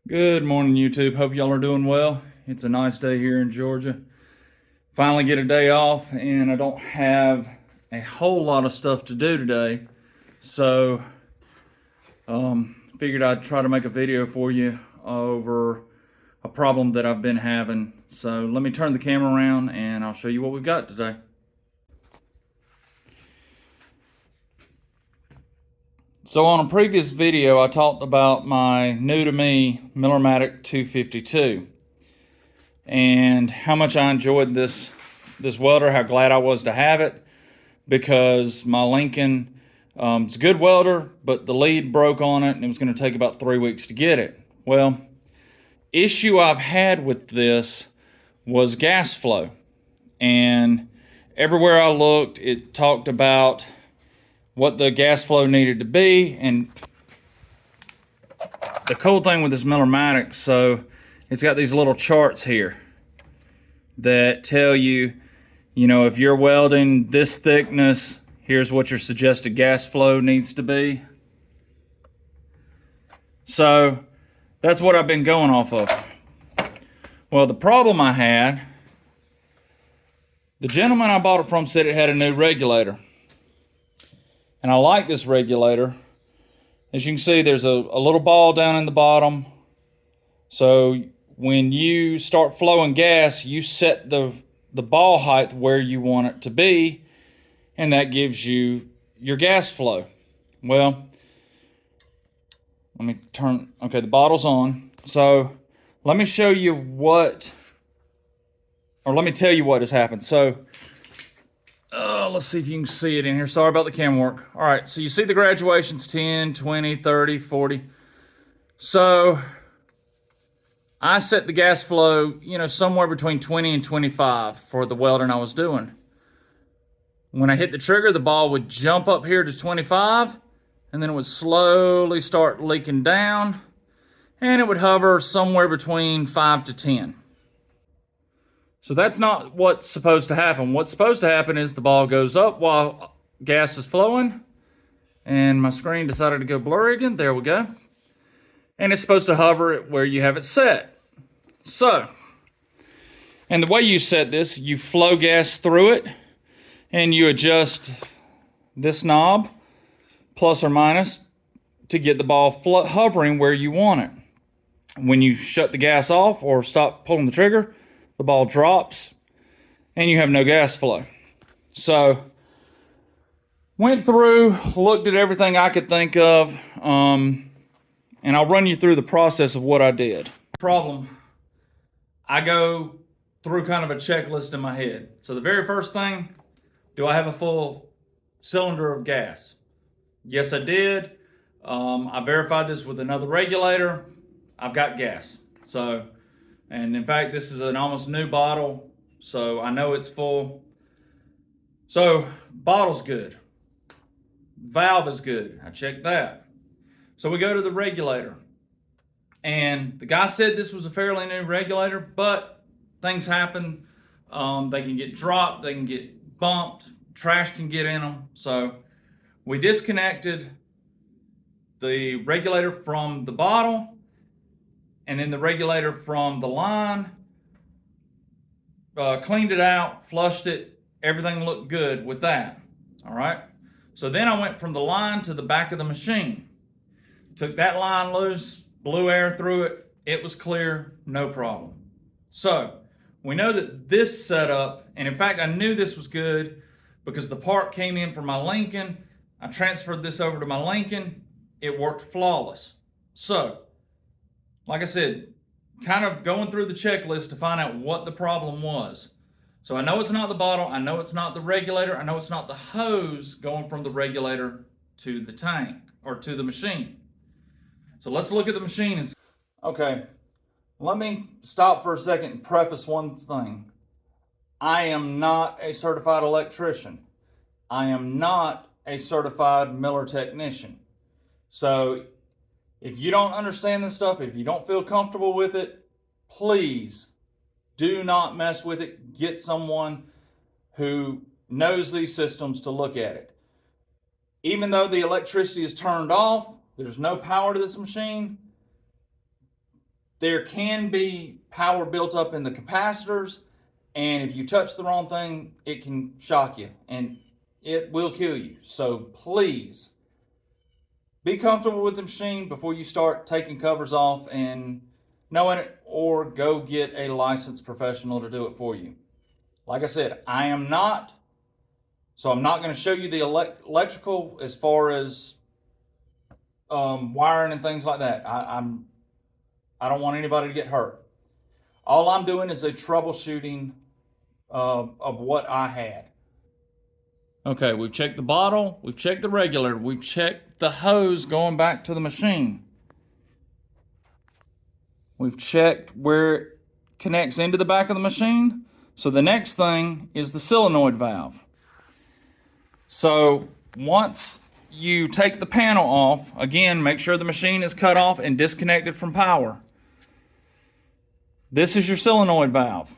Good morning, YouTube. Hope y'all are doing well. It's a nice day here in Georgia. Finally get a day off, and I don't have a whole lot of stuff to do today. So, figured I'd try to make a video for you over a problem that I've been having. So let me turn the camera around and I'll show you what we've got today. So on a previous video, I talked about my new to me Millermatic 252 and how much I enjoyed this welder, how glad I was to have it, because my Lincoln, it's a good welder, but the lead broke on it and it was going to take about 3 weeks to get it. Well, issue I've had with this was gas flow, and everywhere I looked it talked about what the gas flow needed to be. And the cool thing with this Millermatic, so it's got these little charts here that tell you, if you're welding this thickness, here's what your suggested gas flow needs to be. So that's what I've been going off of. Well, the problem I had, the gentleman I bought it from said it had a new regulator. And I like this regulator. As you can see, there's a little ball down in the bottom. So when you start flowing gas, you set the ball height where you want it to be, and that gives you your gas flow. Well, let me turn, okay, the bottle's on. So let me show you let me tell you what has happened. So let's see if you can see it in here. Sorry about the camera work. All right, so you see the graduations, 10, 20, 30, 40. So I set the gas flow, somewhere between 20 and 25 for the welding I was doing. When I hit the trigger, the ball would jump up here to 25, and then it would slowly start leaking down, and it would hover somewhere between 5 to 10. So that's not what's supposed to happen. What's supposed to happen is the ball goes up while gas is flowing, and my screen decided to go blurry again. There we go. And it's supposed to hover at where you have it set. So, and the way you set this, you flow gas through it, and you adjust this knob, plus or minus, to get the ball hovering where you want it. When you shut the gas off or stop pulling the trigger, the ball drops and you have no gas flow. So went through, looked at everything I could think of, and I'll run you through the process of what I did. Problem, I go through kind of a checklist in my head. So the very first thing, do I have a full cylinder of gas? Yes, I did. I verified this with another regulator. I've got gas. So, and in fact, this is an almost new bottle, so I know it's full. So, bottle's good. Valve is good. I checked that. So we go to the regulator. And the guy said this was a fairly new regulator, but things happen. They can get dropped, they can get bumped, trash can get in them. So we disconnected the regulator from the bottle, and then the regulator from the line, cleaned it out, flushed it, everything looked good with that, all right? So then I went from the line to the back of the machine, took that line loose, blew air through it, it was clear, no problem. So we know that this setup, and in fact I knew this was good because the part came in for my Lincoln, I transferred this over to my Lincoln, it worked flawless. So, like I said, kind of going through the checklist to find out what the problem was. So I know it's not the bottle, I know it's not the regulator, I know it's not the hose going from the regulator to the tank or to the machine. So let's look at the machine and see. Okay, let me stop for a second and preface one thing. I am not a certified electrician. I am not a certified Miller technician. So if you don't understand this stuff, if you don't feel comfortable with it, please do not mess with it. Get someone who knows these systems to look at it. Even though the electricity is turned off, there's no power to this machine, there can be power built up in the capacitors, and if you touch the wrong thing, it can shock you and it will kill you. So please be comfortable with the machine before you start taking covers off and knowing it, or go get a licensed professional to do it for you. Like I said, I am not, so I'm not going to show you the electrical as far as wiring and things like that. I don't want anybody to get hurt. All I'm doing is a troubleshooting of what I had. Okay, we've checked the bottle, we've checked the regulator, we've checked the hose going back to the machine. We've checked where it connects into the back of the machine. So the next thing is the solenoid valve. So once you take the panel off, again, make sure the machine is cut off and disconnected from power. This is your solenoid valve.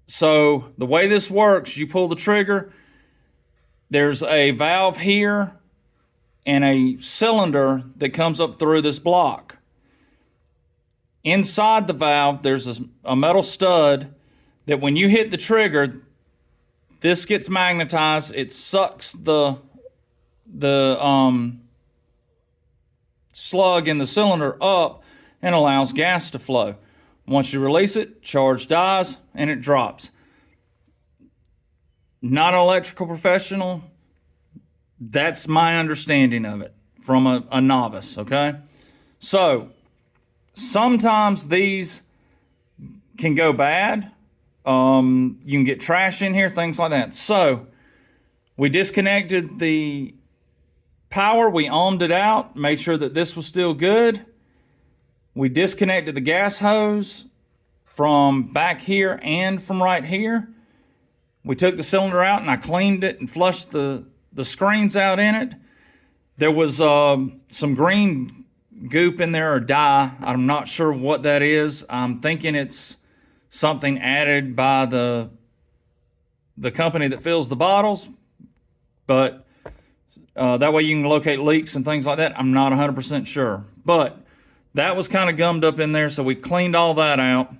So the way this works, you pull the trigger, there's a valve here and a cylinder that comes up through this block. Inside the valve, there's a metal stud that when you hit the trigger, this gets magnetized. It sucks the slug in the cylinder up and allows gas to flow. Once you release it, charge dies and it drops. Not an electrical professional. That's my understanding of it from a novice, okay? So sometimes these can go bad. You can get trash in here, things like that. So we disconnected the power, we ohmed it out, made sure that this was still good. We disconnected the gas hose from back here and from right here. We took the cylinder out and I cleaned it and flushed the screens out in it. There was some green goop in there, or dye. I'm not sure what that is. I'm thinking it's something added by the company that fills the bottles, but that way you can locate leaks and things like that. I'm not 100% sure, but that was kind of gummed up in there, so we cleaned all that out.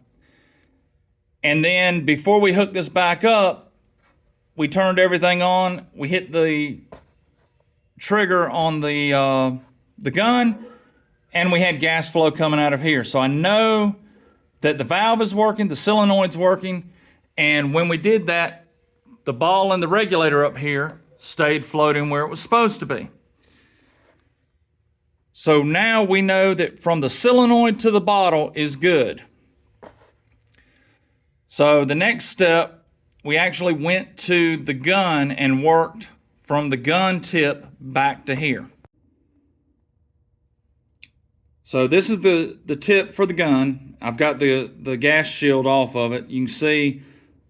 And then before we hooked this back up, we turned everything on. We hit the trigger on the gun, and we had gas flow coming out of here. So I know that the valve is working, the solenoid's working, and when we did that, the ball and the regulator up here stayed floating where it was supposed to be. So now we know that from the solenoid to the bottle is good. So the next step, we actually went to the gun and worked from the gun tip back to here. So this is the tip for the gun. I've got the gas shield off of it. You can see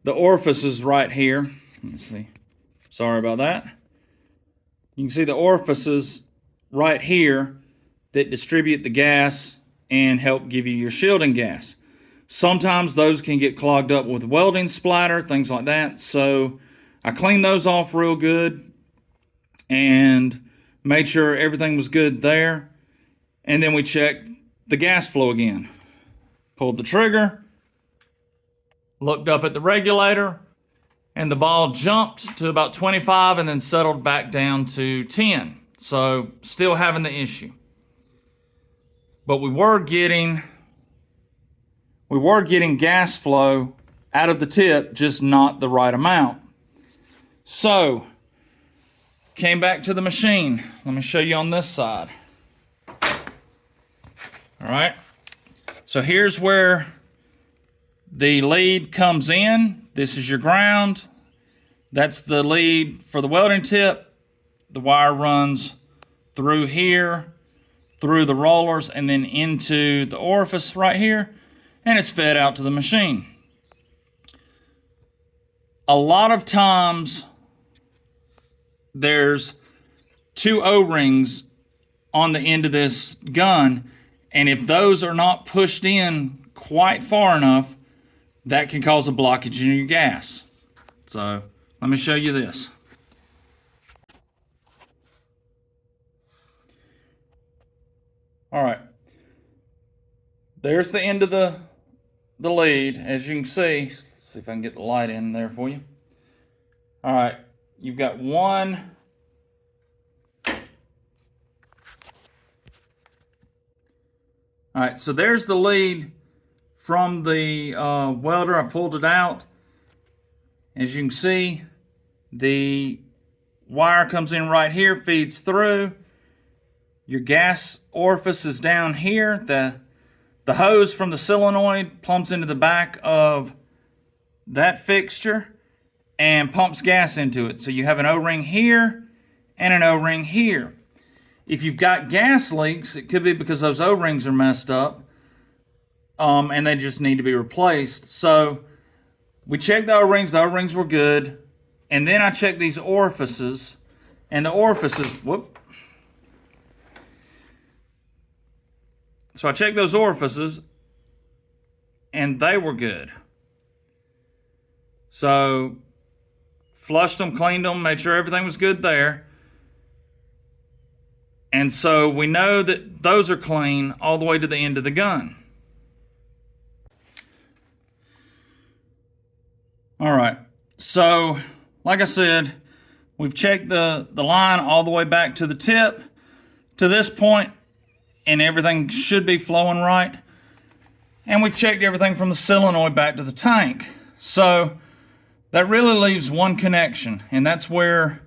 the orifices right here. Let me see. Sorry about that. You can see the orifices right here that distribute the gas and help give you your shielding gas. Sometimes those can get clogged up with welding splatter, things like that. So I cleaned those off real good and made sure everything was good there. And then we checked the gas flow again. Pulled the trigger, looked up at the regulator, and the ball jumped to about 25 and then settled back down to 10. So still having the issue. But we were getting gas flow out of the tip, just not the right amount. So came back to the machine. Let me show you on this side. All right. So here's where the lead comes in. This is your ground. That's the lead for the welding tip. The wire runs through here, through the rollers, and then into the orifice right here, and it's fed out to the machine. A lot of times there's two O-rings on the end of this gun, and if those are not pushed in quite far enough, that can cause a blockage in your gas. So let me show you this. All right. there's the end of the lead, as you can see. Let's see if I can get the light in there for you. All right, you've got one. All right, so there's the lead from the welder. I pulled it out. As you can see, the wire comes in right here, feeds through. Your gas orifice is down here. The hose from the solenoid plumps into the back of that fixture and pumps gas into it. So you have an O-ring here and an O-ring here. If you've got gas leaks, it could be because those O-rings are messed up and they just need to be replaced. So we checked the O-rings were good. And then I checked these orifices, and the orifices, So I checked those orifices, and they were good. So flushed them, cleaned them, made sure everything was good there. And so we know that those are clean all the way to the end of the gun. All right, so like I said, we've checked the line all the way back to the tip to this point, and everything should be flowing right. And we've checked everything from the solenoid back to the tank. So that really leaves one connection, and that's where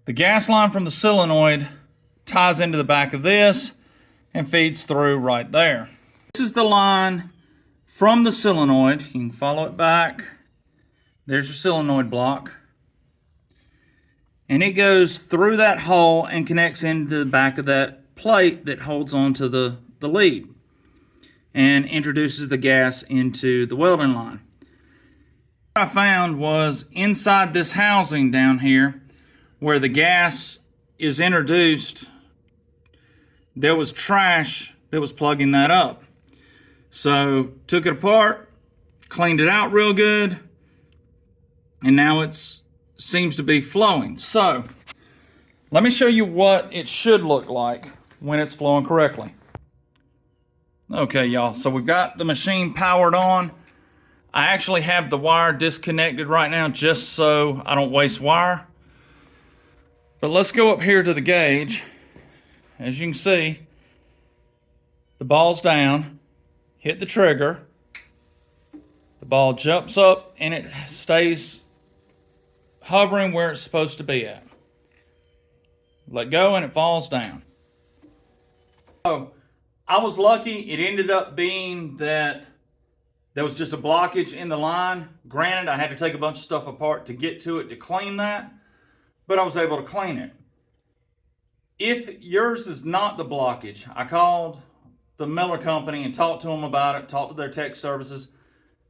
the gas line from the solenoid ties into the back of this and feeds through right there. This is the line from the solenoid. You can follow it back. There's your solenoid block. And it goes through that hole and connects into the back of that plate that holds onto the lead and introduces the gas into the welding line. What I found was inside this housing down here where the gas is introduced, there was trash that was plugging that up. So took it apart, cleaned it out real good, and now it seems to be flowing. So let me show you what it should look like when it's flowing correctly. Okay, y'all, so we've got the machine powered on. I actually have the wire disconnected right now just so I don't waste wire. But let's go up here to the gauge. As you can see, the ball's down, hit the trigger, the ball jumps up and it stays hovering where it's supposed to be at. Let go and it falls down. So I was lucky. It ended up being that there was just a blockage in the line. Granted, I had to take a bunch of stuff apart to get to it to clean that, but I was able to clean it. If yours is not the blockage, I called the Miller company and talked to them about it, talked to their tech services.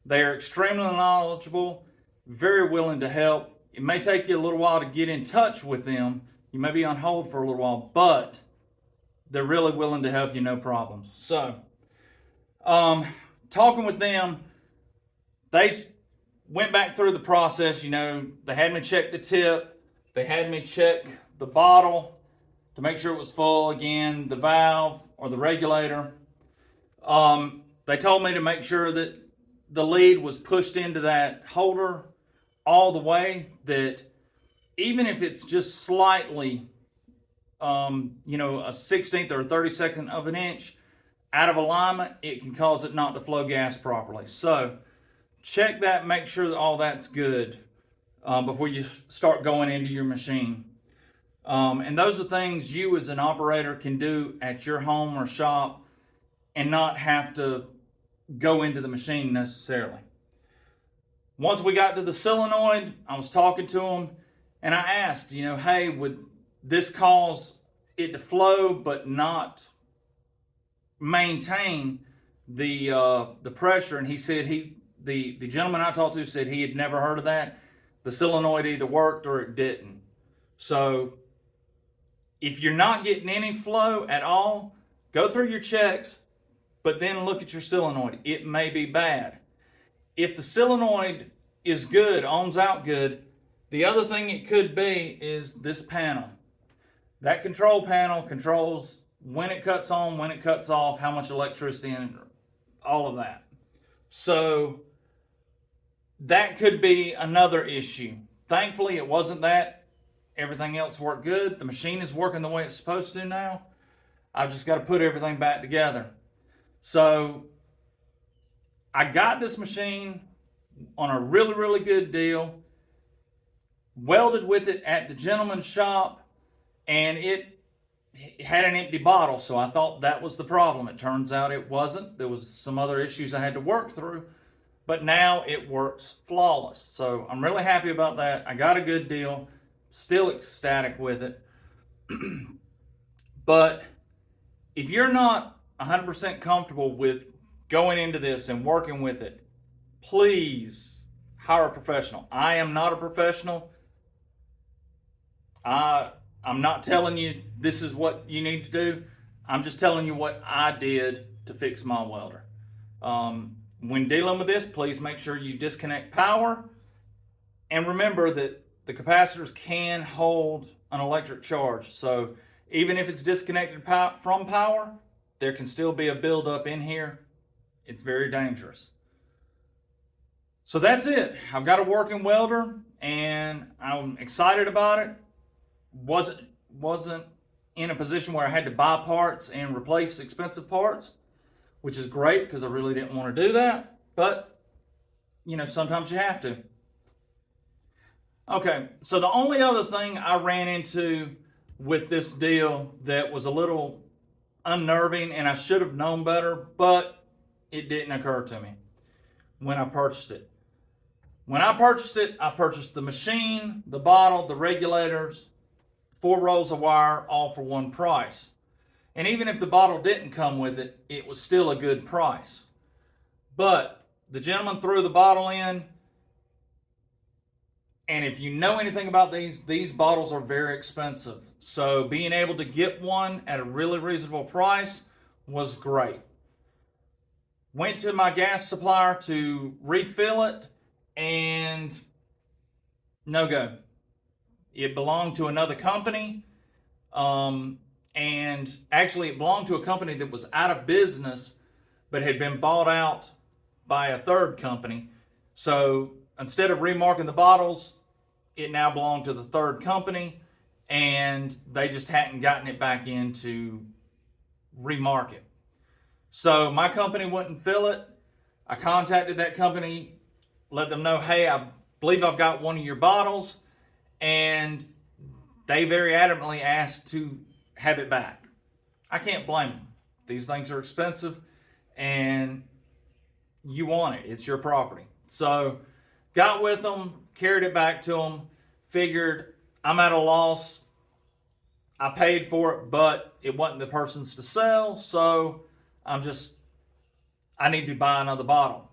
They are extremely knowledgeable, very willing to help. It may take you a little while to get in touch with them. You may be on hold for a little while, but they're really willing to help you, no problems. So, talking with them, they went back through the process. You know, they had me check the tip. They had me check the bottle to make sure it was full again, the valve or the regulator. They told me to make sure that the lead was pushed into that holder all the way, that even if it's just slightly, you know, a 1/16 or a 32nd of an inch out of alignment, it can cause it not to flow gas properly. So check that, make sure that all that's good before you start going into your machine. And those are things you as an operator can do at your home or shop and not have to go into the machine necessarily. Once we got to the solenoid, I was talking to them and I asked, you know, hey, would this cause it to flow but not maintain the pressure? And he said the gentleman I talked to said he had never heard of that. The solenoid either worked or it didn't. So if you're not getting any flow at all, go through your checks, but then look at your solenoid. It may be bad. If the solenoid is good, ohms out good, the other thing it could be is this panel. That control panel controls when it cuts on, when it cuts off, how much electricity all of that. So that could be another issue. Thankfully, it wasn't that. Everything else worked good. The machine is working the way it's supposed to now. I've just got to put everything back together. So I got this machine on a really, really good deal, welded with it at the gentleman's shop, and it had an empty bottle, so I thought that was the problem. It turns out it wasn't. There was some other issues I had to work through, but now it works flawless. So I'm really happy about that. I got a good deal, still ecstatic with it. But if you're not 100% comfortable with going into this and working with it, please hire a professional. I am not a professional. I'm not telling you this is what you need to do. I'm just telling you what I did to fix my welder. When dealing with this, please make sure you disconnect power. And remember that the capacitors can hold an electric charge. So even if it's disconnected from power, there can still be a buildup in here. It's very dangerous. So that's it. I've got a working welder and I'm excited about it. Wasn't in a position where I had to buy parts and replace expensive parts, which is great because I really didn't want to do that. But, you know, sometimes you have to. Okay, so the only other thing I ran into with this deal that was a little unnerving, and I should have known better, but it didn't occur to me when I purchased it. When I purchased it, I purchased the machine, the bottle, the regulators, 4 rolls of wire, all for one price. And even if the bottle didn't come with it, it was still a good price. But the gentleman threw the bottle in, and if you know anything about these bottles are very expensive. So being able to get one at a really reasonable price was great. Went to my gas supplier to refill it, and no go. It belonged to another company, and actually it belonged to a company that was out of business but had been bought out by a third company. So instead of remarking the bottles, it now belonged to the third company, and they just hadn't gotten it back in to remark it. So my company wouldn't fill it. I contacted that company, let them know, hey, I believe I've got one of your bottles, and they very adamantly asked to have it back. I can't blame them. These things are expensive, and you want it. It's your property. So got with them, carried it back to them, figured I'm at a loss. I paid for it, but it wasn't the person's to sell, so I need to buy another bottle.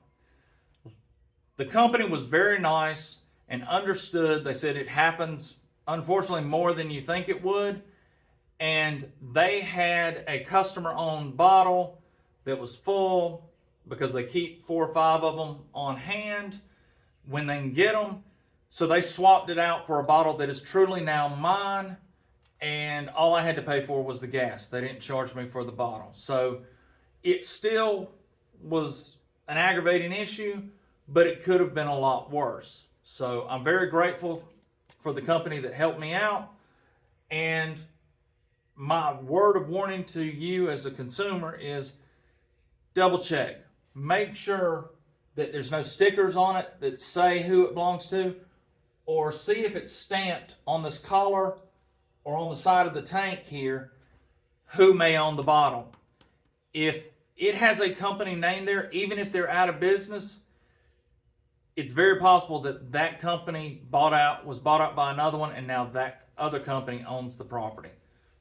The company was very nice and understood. They said it happens, unfortunately, more than you think it would. And they had a customer-owned bottle that was full because they keep 4 or 5 of them on hand when they can get them. So they swapped it out for a bottle that is truly now mine. And all I had to pay for was the gas. They didn't charge me for the bottle. So it still was an aggravating issue, but it could have been a lot worse. So I'm very grateful for the company that helped me out. And my word of warning to you as a consumer is double check. Make sure that there's no stickers on it that say who it belongs to, or see if it's stamped on this collar or on the side of the tank here who may own the bottle. If it has a company name there, even if they're out of business, it's very possible that that company was bought out by another one, and now that other company owns the property.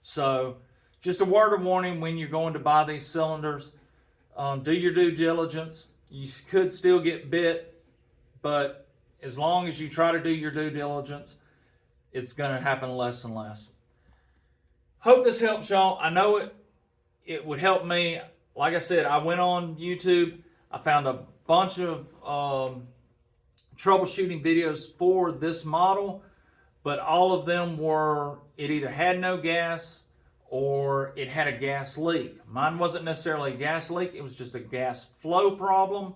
So just a word of warning when you're going to buy these cylinders, do your due diligence. You could still get bit, but as long as you try to do your due diligence, it's going to happen less and less. Hope this helps y'all. I know it would help me. Like I said, I went on YouTube. I found a bunch of troubleshooting videos for this model, but all of them were, it either had no gas or it had a gas leak. Mine wasn't necessarily a gas leak, it was just a gas flow problem,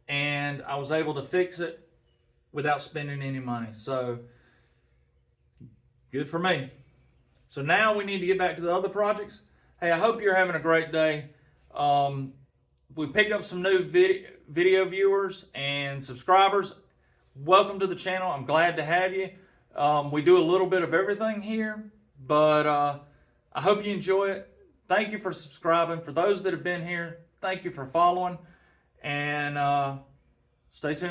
and I was able to fix it without spending any money. So good for me. So now we need to get back to the other projects. Hey, I hope you're having a great day. We picked up some new video viewers and subscribers. Welcome to the channel. I'm glad to have you. We do a little bit of everything here, but I hope you enjoy it. Thank you for subscribing. For those that have been here, thank you for following, and stay tuned.